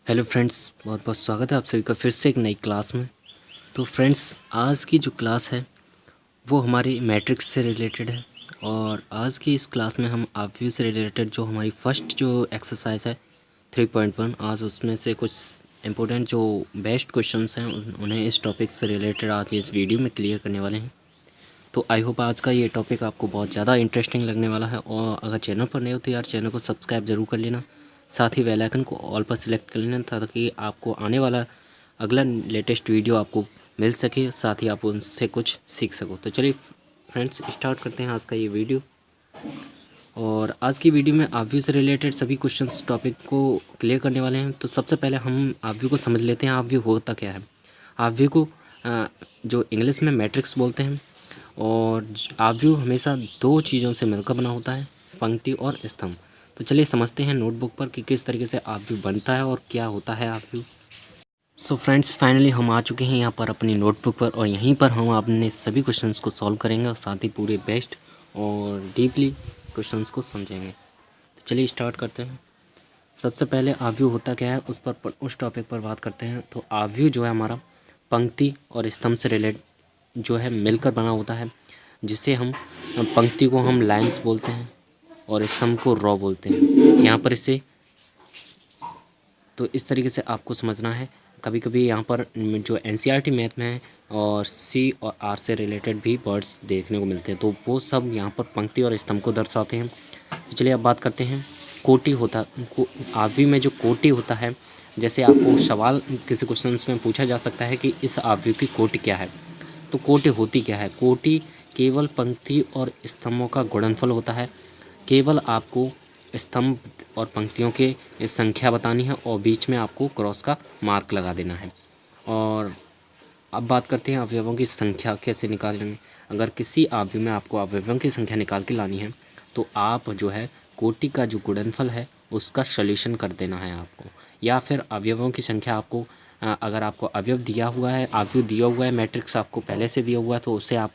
Hello friends, बहुत बहुत स्वागत है आप सभी का फिर से एक नई क्लास में। तो फ्रेंड्स, आज की जो क्लास है वो हमारी मैट्रिक्स से रिलेटेड है। और आज की इस क्लास में हम ऑब्व्यू से रिलेटेड जो हमारी फर्स्ट जो एक्सरसाइज है 3.1, आज उसमें से कुछ इम्पोर्टेंट जो बेस्ट क्वेश्चंस हैं उन्हें इस टॉपिक से रिलेटेड आज इस वीडियो में क्लियर करने वाले हैं। तो आई होप आज का ये टॉपिक आपको बहुत ज़्यादा इंटरेस्टिंग लगने वाला है। और अगर चैनल पर नए हो तो यार चैनल को सब्सक्राइब ज़रूर कर लेना, साथ ही बेल आइकन को ऑल पर सिलेक्ट कर लेना ताकि आपको आने वाला अगला लेटेस्ट वीडियो आपको मिल सके, साथ ही आप उनसे कुछ सीख सको। तो चलिए फ्रेंड्स, स्टार्ट करते हैं आज का ये वीडियो। और आज की वीडियो में ऑब्व्यू से रिलेटेड सभी क्वेश्चंस टॉपिक को क्लियर करने वाले हैं। तो सबसे पहले हम ऑब्व्यू को समझ लेते हैं। ऑब्व्यू होता क्या है? ऑब्व्यू को जो इंग्लिश में मैट्रिक्स बोलते हैं। और ऑब्व्यू हमेशा दो चीज़ों से मिलकर बना होता है, पंक्ति और स्तंभ। तो चलिए समझते हैं नोटबुक पर कि किस तरीके से ऑब्व्यू बनता है और क्या होता है ऑब्व्यू। सो फ्रेंड्स, फाइनली हम आ चुके हैं यहाँ पर अपनी नोटबुक पर, और यहीं पर हम अपने सभी क्वेश्चंस को सॉल्व करेंगे और साथ ही पूरे बेस्ट और डीपली क्वेश्चंस को समझेंगे। तो चलिए स्टार्ट करते हैं। सबसे पहले ऑब्व्यू होता क्या है उस टॉपिक पर बात करते हैं। तो ऑब्व्यू जो है हमारा पंक्ति और स्तंभ से रिलेट जो है मिलकर बना होता है, जिसे हम पंक्ति को हम लाइन्स बोलते हैं और स्तंभ को रो बोलते हैं। यहाँ पर इसे तो इस तरीके से आपको समझना है। कभी कभी यहाँ पर जो एनसीईआरटी मैथ में है और सी और आर से रिलेटेड भी वर्ड्स देखने को मिलते हैं, तो वो सब यहाँ पर पंक्ति और स्तंभ को दर्शाते हैं। तो चलिए अब बात करते हैं कोटि होता ऑब्व्यू में जो कोटि होता है। जैसे आपको सवाल किसी क्वेश्चन में पूछा जा सकता है कि इस ऑब्व्यू की कोटि क्या है, तो कोटि होती क्या है? कोटि केवल पंक्ति और स्तंभों का गुणनफल होता है। केवल आपको स्तंभ और पंक्तियों के संख्या बतानी है और बीच में आपको क्रॉस का मार्क लगा देना है। और अब बात करते हैं अवयवों की संख्या कैसे निकालेंगे। अगर किसी ऑब्व्यू में आपको अवयवों की संख्या निकाल के लानी है तो आप जो है कोटि का जो गुणनफल है उसका सॉल्यूशन कर देना है आपको, या फिर अवयवों की संख्या आपको अगर आपको अवयव दिया हुआ है, ऑब्व्यू दिया हुआ है, मैट्रिक्स आपको पहले से दिया हुआ है, तो उसे आप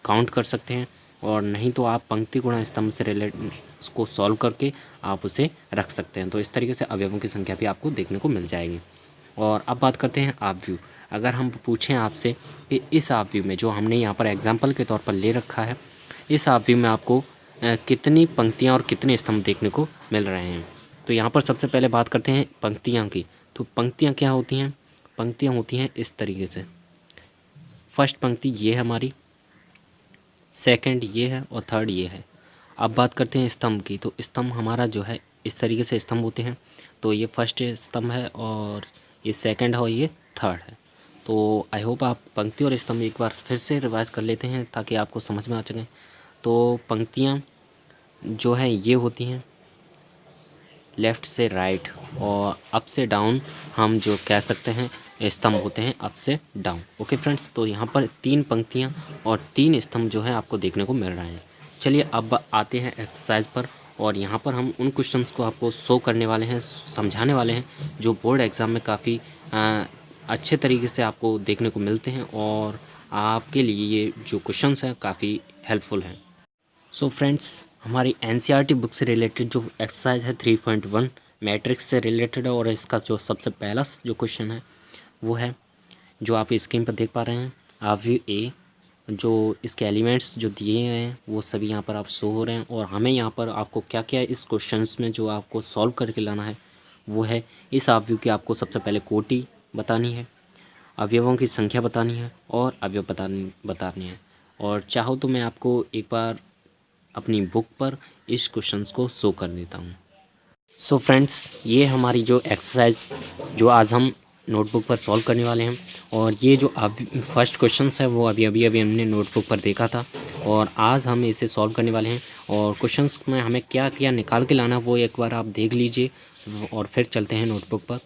काउंट कर सकते हैं। और नहीं तो आप पंक्ति गुणा स्तंभ से रिलेट उसको सॉल्व करके आप उसे रख सकते हैं। तो इस तरीके से अवयवों की संख्या भी आपको देखने को मिल जाएगी। और अब बात करते हैं ऑब्व्यू। अगर हम पूछें आपसे कि इस ऑब्व्यू में जो हमने यहाँ पर एग्जांपल के तौर पर ले रखा है, इस ऑब्व्यू में आपको कितनी पंक्तियाँ और कितने स्तंभ देखने को मिल रहे हैं, तो यहाँ पर सबसे पहले बात करते हैं पंक्तियाँ की। तो पंक्तियाँ क्या होती हैं? पंक्तियाँ होती हैं इस तरीके से। फर्स्ट पंक्ति ये है हमारी, सेकंड ये है और थर्ड ये है। अब बात करते हैं स्तंभ की। तो स्तंभ हमारा जो है इस तरीके से स्तंभ होते हैं। तो ये फर्स्ट स्तंभ है और ये सेकंड है और ये थर्ड है। तो आई होप आप पंक्ति और स्तंभ एक बार फिर से रिवाइज कर लेते हैं ताकि आपको समझ में आ सकें। तो पंक्तियाँ जो हैं ये होती हैं लेफ़्ट से राइट, और अप से डाउन हम जो कह सकते हैं स्तंभ होते हैं अप से डाउन। ओके फ्रेंड्स, तो यहाँ पर 3 पंक्तियाँ और 3 स्तंभ जो है आपको देखने को मिल रहे हैं। चलिए अब आते हैं एक्सरसाइज पर, और यहाँ पर हम उन क्वेश्चंस को आपको शो करने वाले हैं, समझाने वाले हैं, जो बोर्ड एग्ज़ाम में काफ़ी अच्छे तरीके से आपको देखने को मिलते हैं और आपके लिए ये जो क्वेश्चंस हैं काफ़ी हेल्पफुल हैं। सो फ्रेंड्स, हमारी एनसीईआरटी बुक से रिलेटेड जो एक्सरसाइज है 3.1 मैट्रिक्स से रिलेटेड है, और इसका जो सबसे पहला जो क्वेश्चन है वो है जो आप स्क्रीन पर देख पा रहे हैं, ऑब्व्यू ए। जो इसके एलिमेंट्स जो दिए हैं वो सभी यहाँ पर आप शो हो रहे हैं, और हमें यहाँ पर आपको क्या क्या इस क्वेश्चंस में जो आपको सॉल्व करके लाना है वो है इस ऑब्व्यू की आपको सबसे पहले कोटि बतानी है, अवयवों की संख्या बतानी है और अवयव बतानी है। और चाहो तो मैं आपको एक बार अपनी बुक पर इस क्वेश्चंस को शो कर देता हूँ। सो फ्रेंड्स, ये हमारी जो एक्सरसाइज जो आज हम नोटबुक पर सॉल्व करने वाले हैं, और ये जो फर्स्ट क्वेश्चंस है वो अभी हमने नोटबुक पर देखा था, और आज हम इसे सॉल्व करने वाले हैं। और क्वेश्चंस में हमें क्या क्या निकाल के लाना वो एक बार आप देख लीजिए, और फिर चलते हैं नोटबुक पर।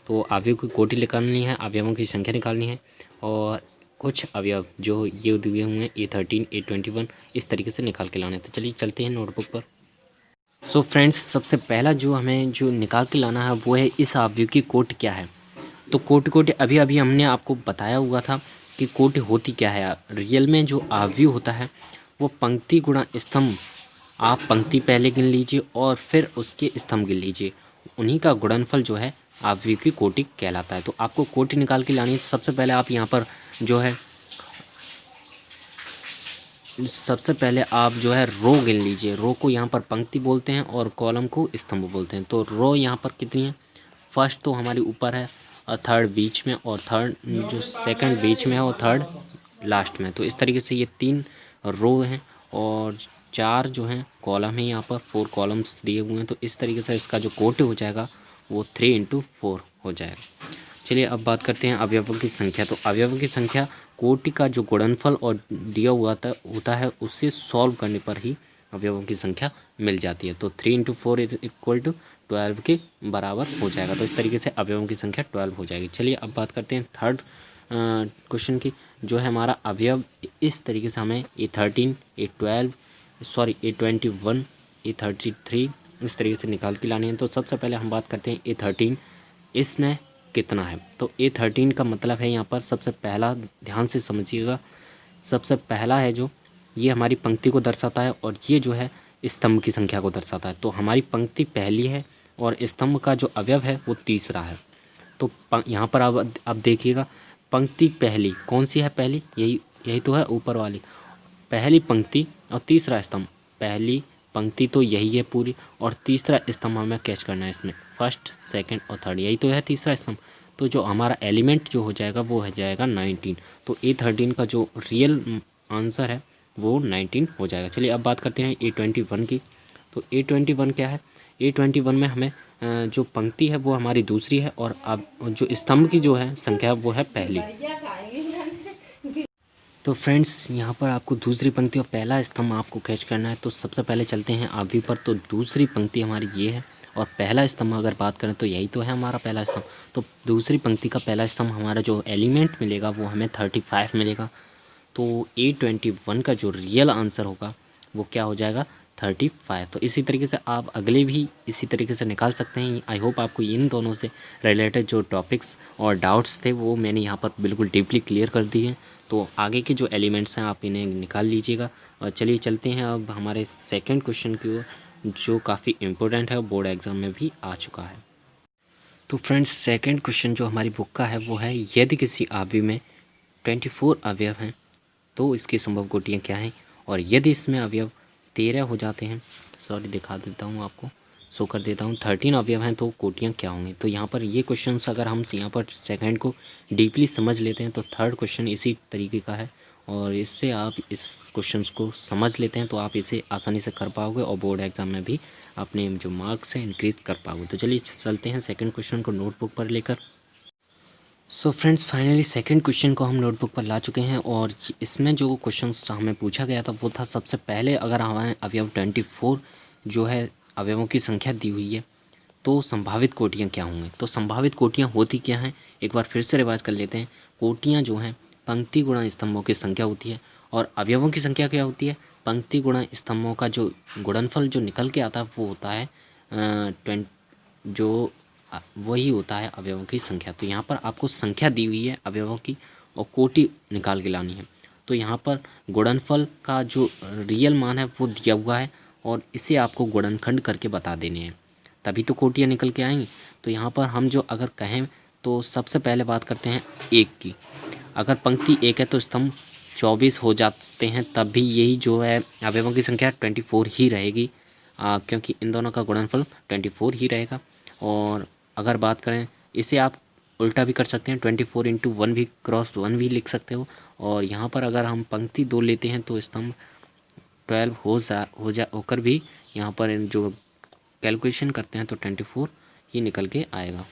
तो अवयव की कोटि निकालनी है, अवयवों की संख्या निकालनी है, और कुछ अवयव जो ये दिए हुए हैं A13 A21 इस तरीके से निकाल के लाने हैं। तो चलिए चलते हैं नोटबुक पर। सो फ्रेंड्स, सबसे पहला जो हमें जो निकाल के लाना है वो है इस ऑब्व्यू की कोटि क्या है। तो कोटि अभी हमने आपको बताया हुआ था कि कोटि होती क्या है। रियल में जो ऑब्व्यू होता है वो पंक्ति गुणा स्तंभ। आप पंक्ति पहले गिन लीजिए और फिर उसके स्तंभ गिन लीजिए। उन्हीं का गुणनफल जो है अवयव की कोटि कहलाता है। तो आपको कोटि निकाल के लानी है। सबसे पहले आप यहाँ पर जो है आप रो गिन लीजिए। रो को यहाँ पर पंक्ति बोलते हैं और कॉलम को स्तंभ बोलते हैं। तो रो यहाँ पर कितनी है, फर्स्ट तो हमारी ऊपर है और थर्ड बीच में और थर्ड जो सेकंड बीच में है और थर्ड लास्ट में। तो इस तरीके से ये 3 रो हैं और 4 जो हैं कॉलम है। यहाँ पर 4 कॉलम्स दिए हुए हैं। तो इस तरीके से इसका जो कोटि हो जाएगा वो 3 × 4 हो जाएगा। चलिए अब बात करते हैं अवयवों की संख्या। तो अवयवों की संख्या कोटि का जो गुणनफल और दिया हुआ होता है उससे सॉल्व करने पर ही अवयवों की संख्या मिल जाती है। तो 3 × 4 = 12 के बराबर हो जाएगा। तो इस तरीके से अवयवों की संख्या 12 हो जाएगी। चलिए अब बात करते हैं थर्ड क्वेश्चन की। जो है हमारा अवयव इस तरीके से हमें A13, A21, A33 इस तरीके से निकाल के लानी है। तो सबसे पहले हम बात करते हैं A13, इसमें कितना है। तो A13 का मतलब है यहाँ पर सबसे पहला, ध्यान से समझिएगा, सबसे पहला है जो ये हमारी पंक्ति को दर्शाता है और ये जो है स्तंभ की संख्या को दर्शाता है। तो हमारी पंक्ति पहली है और स्तंभ का जो अवयव है वो तीसरा है। तो यहाँ पर अब देखिएगा, पंक्ति पहली कौन सी है, पहली यही तो है ऊपर वाली पहली पंक्ति और तीसरा स्तंभ। पहली पंक्ति तो यही है पूरी और तीसरा स्तंभ हमें कैच करना है इसमें, फर्स्ट सेकंड और थर्ड, यही तो है तीसरा स्तंभ। तो जो हमारा एलिमेंट जो हो जाएगा वो हो जाएगा 19। तो A13 का जो रियल आंसर है वो 19 हो जाएगा। चलिए अब बात करते हैं A21 की। तो A21 क्या है, A21 में हमें जो पंक्ति है वो हमारी दूसरी है और अब जो स्तंभ की जो है संख्या वो है पहली। तो फ्रेंड्स यहाँ पर आपको दूसरी पंक्ति और पहला स्तंभ आपको कैच करना है। तो सबसे पहले चलते हैं अवयव पर। तो दूसरी पंक्ति हमारी ये है और पहला स्तंभ अगर बात करें तो यही तो है हमारा पहला स्तंभ। तो दूसरी पंक्ति का पहला स्तंभ हमारा जो एलिमेंट मिलेगा वो हमें 35 मिलेगा। तो A21 का जो रियल आंसर होगा वो क्या हो जाएगा, 35। तो इसी तरीके से आप अगले भी इसी तरीके से निकाल सकते हैं। आई होप आपको इन दोनों से रिलेटेड जो टॉपिक्स और डाउट्स थे वो मैंने यहाँ पर बिल्कुल डीपली क्लियर कर दिए हैं। तो आगे के जो एलिमेंट्स हैं आप इन्हें निकाल लीजिएगा। और चलिए चलते हैं अब हमारे सेकंड क्वेश्चन की ओर, जो काफ़ी इम्पोर्टेंट है, बोर्ड एग्ज़ाम में भी आ चुका है। तो फ्रेंड्स सेकंड क्वेश्चन जो हमारी बुक का है वो है, यदि किसी अवयव में 24 अवयव हैं तो इसकी संभव कोटियाँ क्या हैं, और यदि इसमें अवयव 13 हो जाते हैं, सॉरी दिखा देता हूँ आपको, शो कर देता हूँ, 13 अवयव हैं तो कोटियाँ क्या होंगी। तो यहाँ पर ये क्वेश्चंस अगर हम यहाँ पर सेकंड को डीपली समझ लेते हैं तो थर्ड क्वेश्चन इसी तरीके का है और इससे आप इस क्वेश्चंस को समझ लेते हैं तो आप इसे आसानी से कर पाओगे और बोर्ड एग्ज़ाम में भी अपने जो मार्क्स हैं इंक्रीज कर पाओगे। तो चलिए चलते हैं सेकंड क्वेश्चन को नोटबुक पर लेकर। So friends finally second question को हम नोटबुक पर ला चुके हैं और इसमें जो क्वेश्चंस हमें पूछा गया था वो था, सबसे पहले अगर हमें अवयव 24 जो है अवयवों की संख्या दी हुई है तो संभावित कोटियाँ क्या होंगी। तो संभावित कोटियाँ होती क्या हैं, एक बार फिर से रिवाइज कर लेते हैं। कोटियाँ जो हैं पंक्ति गुणा स्तंभों की संख्या होती है और अवयवों की संख्या क्या होती है, पंक्ति गुणा स्तंभों का जो गुणनफल जो निकल के आता है वो होता है वही होता है अवयवों की संख्या। तो यहाँ पर आपको संख्या दी हुई है अवयवों की और कोटि निकाल के लानी है। तो यहाँ पर गुणनफल का जो रियल मान है वो दिया हुआ है और इसे आपको गुणनखंड करके बता देने हैं, तभी तो कोटियाँ निकल के आएंगी। तो यहाँ पर हम जो अगर कहें तो सबसे पहले बात करते हैं 1 की। अगर पंक्ति 1 है तो स्तंभ 24 हो जाते हैं, तब भी यही जो है अवयवों की संख्या 24 ही रहेगी, क्योंकि इन दोनों का गुणनफल 24 ही रहेगा। और अगर बात करें, इसे आप उल्टा भी कर सकते हैं, 24 × 1 भी क्रॉस 1 भी लिख सकते हो। और यहाँ पर अगर हम पंक्ति 2 लेते हैं तो स्तंभ 12 होकर भी यहाँ पर जो कैलकुलेशन करते हैं तो 24 ही निकल के आएगा।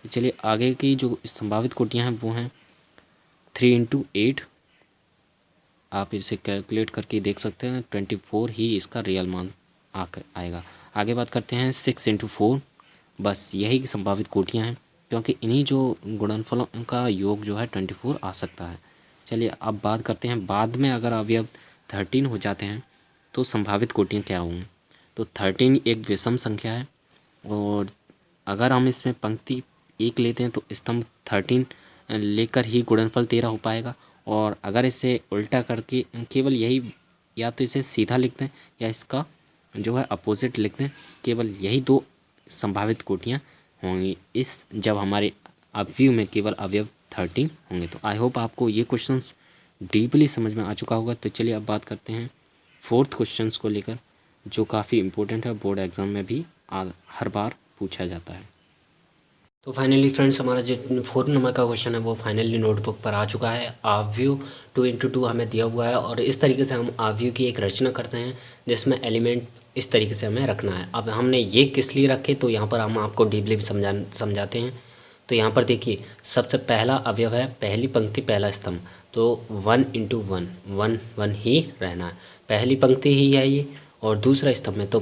तो चलिए आगे की जो संभावित कोटियाँ हैं वो हैं 3 × 8, आप इसे कैलकुलेट करके देख सकते हैं, 24 ही इसका रियल मान आकर आएगा। आगे बात करते हैं 6 × 4, बस यही संभावित कोटियाँ हैं, क्योंकि इन्हीं जो गुणनफलों का योग जो है 24 आ सकता है। चलिए अब बात करते हैं बाद में अगर अवयव 13 हो जाते हैं तो संभावित कोटियाँ क्या होंगी। तो 13 एक विषम संख्या है और अगर हम इसमें पंक्ति 1 लेते हैं तो स्तंभ 13 लेकर ही गुणनफल 13 हो पाएगा। और अगर इसे उल्टा करके केवल यही, या तो इसे सीधा लिख दें या इसका जो है अपोजिट लिख दें, केवल यही 2 संभावित कोटियाँ होंगी इस जब हमारे अवयव में केवल अवयव 13 होंगे। तो आई होप आपको ये क्वेश्चंस डीपली समझ में आ चुका होगा। तो चलिए अब बात करते हैं फोर्थ क्वेश्चंस को लेकर, जो काफ़ी इंपॉर्टेंट है, बोर्ड एग्जाम में भी हर बार पूछा जाता है। तो फाइनली फ्रेंड्स, हमारा जो 4 नंबर का क्वेश्चन है वो फाइनली नोटबुक पर आ चुका है। आव्यू 2x2 हमें दिया हुआ है और इस तरीके से हम आव्यू की एक रचना करते हैं जिसमें एलिमेंट इस तरीके से हमें रखना है। अब हमने ये किस लिए रखे तो यहाँ पर हम आपको डीपली भी समझाते हैं। तो यहाँ पर देखिए, सबसे पहला अवयव है पहली पंक्ति पहला स्तंभ, तो 1 × 1 1 1 ही रहना है। पहली पंक्ति ही है ये, और दूसरा स्तंभ में तो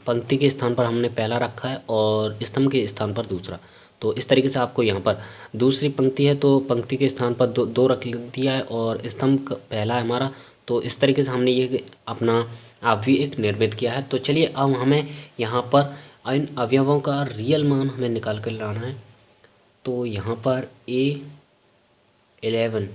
पंक्ति के स्थान पर हमने पहला रखा है और स्तंभ के स्थान पर दूसरा। तो इस तरीके से आपको यहाँ पर दूसरी पंक्ति है तो पंक्ति के स्थान पर दो रख दिया है और स्तंभ पहला है हमारा। तो इस तरीके से हमने ये अपना अवयव एक निर्मित किया है। तो चलिए अब हमें यहाँ पर इन अवयवों का रियल मान हमें निकाल कर लाना है। तो यहाँ पर A11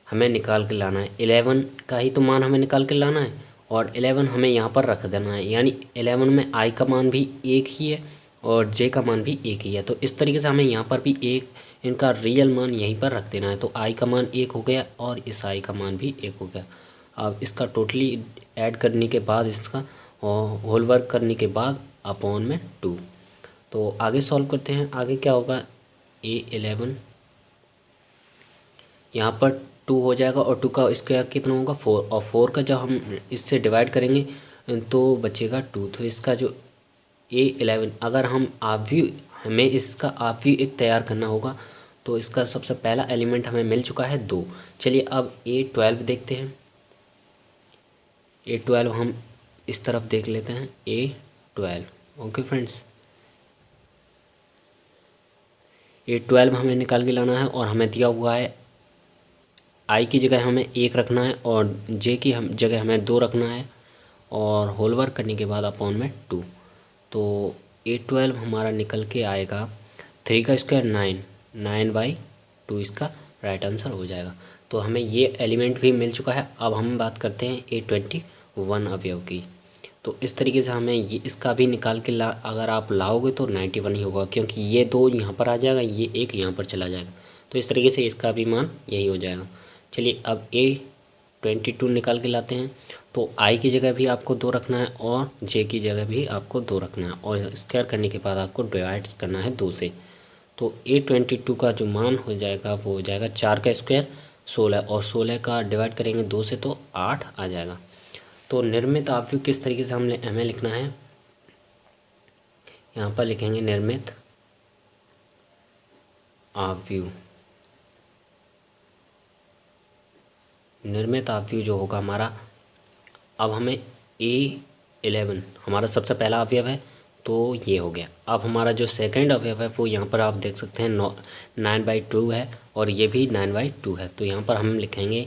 हमें निकाल के लाना है। 11 का ही तो मान हमें निकाल के लाना है और 11 हमें यहाँ पर रख देना है, यानी 11 में I का मान भी एक ही है और J का मान भी एक ही है। तो इस तरीके से हमें यहाँ पर भी एक इनका रियल मान यहीं पर रख देना है। तो I का मान 1 हो गया और इस I का मान भी 1 हो गया। अब इसका टोटली ऐड करने के बाद, इसका होल वर्क करने के बाद अपॉन में 2। तो आगे सॉल्व करते हैं। आगे क्या होगा, A11 यहाँ पर 2 हो जाएगा और 2 का स्क्वायर कितना होगा 4, और 4 का जब हम इससे डिवाइड करेंगे तो बचेगा 2। तो इसका जो A11 अगर हम आव्यू, हमें इसका आव्यू एक तैयार करना होगा तो इसका सबसे पहला एलिमेंट हमें मिल चुका है 2। चलिए अब A12 देखते हैं। A12 हम इस तरफ देख लेते हैं। A12 ओके फ्रेंड्स, A12 हमें निकाल के लाना है और हमें दिया हुआ है I की जगह हमें 1 रखना है और J की जगह हमें 2 रखना है और होल वर्क करने के बाद अपॉन में 2। तो A12 हमारा निकल के आएगा 3 का स्क्वायर 9/2 इसका राइट आंसर हो जाएगा। तो हमें ये एलिमेंट भी मिल चुका है। अब हम बात करते हैं A21 अवयव की। तो इस तरीके से हमें ये इसका भी निकाल के अगर आप लाओगे तो 91 ही होगा, क्योंकि ये 2 यहाँ पर आ जाएगा, ये 1 यहाँ पर चला जाएगा। तो इस तरीके से इसका भी मान यही हो जाएगा। चलिए अब A22 निकाल के लाते हैं। तो I की जगह भी आपको 2 रखना है और J की जगह भी आपको 2 रखना है और स्क्वायर करने के बाद आपको डिवाइड करना है 2 से। तो A22 का जो मान हो जाएगा वो हो जाएगा 4 का स्क्वायर 16 और 16 का डिवाइड करेंगे 2 से तो 8 आ जाएगा। तो निर्मित अवयव किस तरीके से हमें लिखना है, यहाँ पर लिखेंगे निर्मित अवयव। निर्मित अवयव जो होगा हमारा, अब हमें A11 हमारा सबसे पहला अवयव है तो ये हो गया। अब हमारा जो सेकंड अवयव है वो यहाँ पर आप देख सकते हैं 9/2 है और ये भी 9/2 है। तो यहाँ पर हम लिखेंगे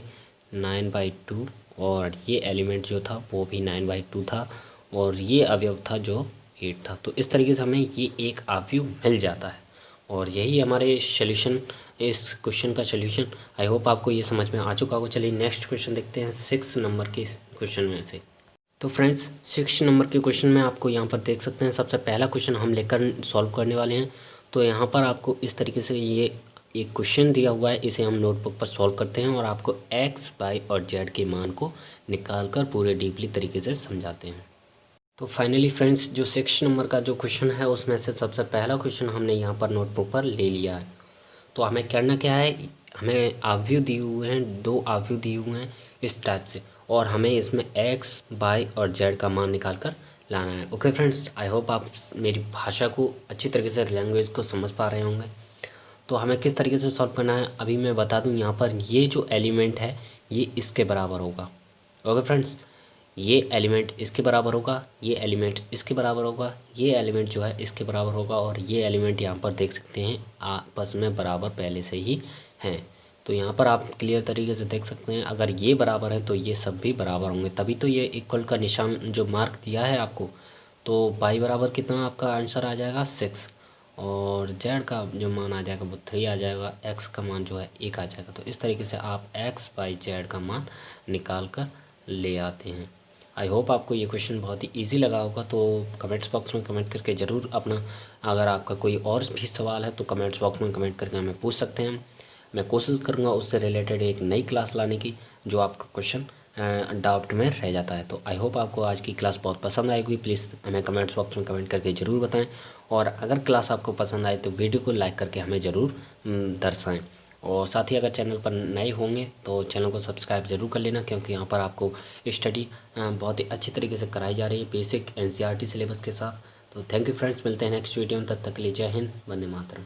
9/2 और ये एलिमेंट जो था वो भी 9/2 था और ये अवयव था जो 8 था। तो इस तरीके से हमें ये एक अवयव मिल जाता है और यही हमारे सॉल्यूशन, इस क्वेश्चन का सॉल्यूशन। आई होप आपको ये समझ में आ चुका होगा। चलिए नेक्स्ट क्वेश्चन देखते हैं 6 नंबर के क्वेश्चन में से। तो फ्रेंड्स 6 नंबर के क्वेश्चन में आपको यहाँ पर देख सकते हैं, सबसे पहला क्वेश्चन हम लेकर सॉल्व करने वाले हैं। तो यहाँ पर आपको इस तरीके से ये एक क्वेश्चन दिया हुआ है, इसे हम नोटबुक पर सॉल्व करते हैं और आपको x, y और z के मान को निकाल कर पूरे डीपली तरीके से समझाते हैं। तो फाइनली फ्रेंड्स, जो 6 नंबर का जो क्वेश्चन है उसमें से सबसे पहला क्वेश्चन हमने यहाँ पर नोटबुक पर ले लिया है। तो हमें करना क्या है, हमें अवयव दिए हुए हैं, 2 अवयव दिए हुए हैं इस टाइप से, और हमें इसमें x, y और z का मान निकाल कर लाना है। ओके फ्रेंड्स, आई होप आप मेरी भाषा को अच्छी तरीके से, लैंग्वेज को समझ पा रहे होंगे। तो हमें किस तरीके से सॉल्व करना है अभी मैं बता दूं। यहाँ पर ये जो एलिमेंट है ये इसके बराबर होगा। ओके फ्रेंड्स, ये एलिमेंट इसके बराबर होगा, ये एलिमेंट इसके बराबर होगा, ये एलिमेंट जो है इसके बराबर होगा और ये एलिमेंट यहाँ पर देख सकते हैं आपस में बराबर पहले से ही हैं। तो यहाँ पर आप क्लियर तरीके से देख सकते हैं, अगर ये बराबर है तो ये सब भी बराबर होंगे, तभी तो ये इक्वल का निशान जो मार्क दिया है आपको। तो y बराबर कितना आपका आंसर आ जाएगा 6 और z का जो मान आ जाएगा वो 3 आ जाएगा, x का मान जो है 1 आ जाएगा। तो इस तरीके से आप x, y, z का मान निकाल कर ले आते हैं। आई होप आपको ये क्वेश्चन बहुत ही ईजी लगा होगा। तो कमेंट्स बॉक्स में कमेंट करके ज़रूर अपना, अगर आपका कोई और भी सवाल है तो कमेंट्स बॉक्स में कमेंट करके हमें पूछ सकते हैं। मैं कोशिश करूँगा उससे रिलेटेड एक नई क्लास लाने की, जो आपका क्वेश्चन डाउट में रह जाता है। तो आई होप आपको आज की क्लास बहुत पसंद आएगी। प्लीज़ हमें कमेंट्स बॉक्स में कमेंट करके ज़रूर बताएं, और अगर क्लास आपको पसंद आए तो वीडियो को लाइक करके हमें ज़रूर दर्शाएं। और साथ ही अगर चैनल पर नए होंगे तो चैनल को सब्सक्राइब ज़रूर कर लेना, क्योंकि यहाँ पर आपको स्टडी बहुत ही अच्छी तरीके से कराई जा रही है बेसिक एनसीईआरटी सिलेबस के साथ। तो थैंक यू फ्रेंड्स, मिलते हैं नेक्स्ट वीडियो में। तब तक के लिए जय हिंद, वंदे मातरम।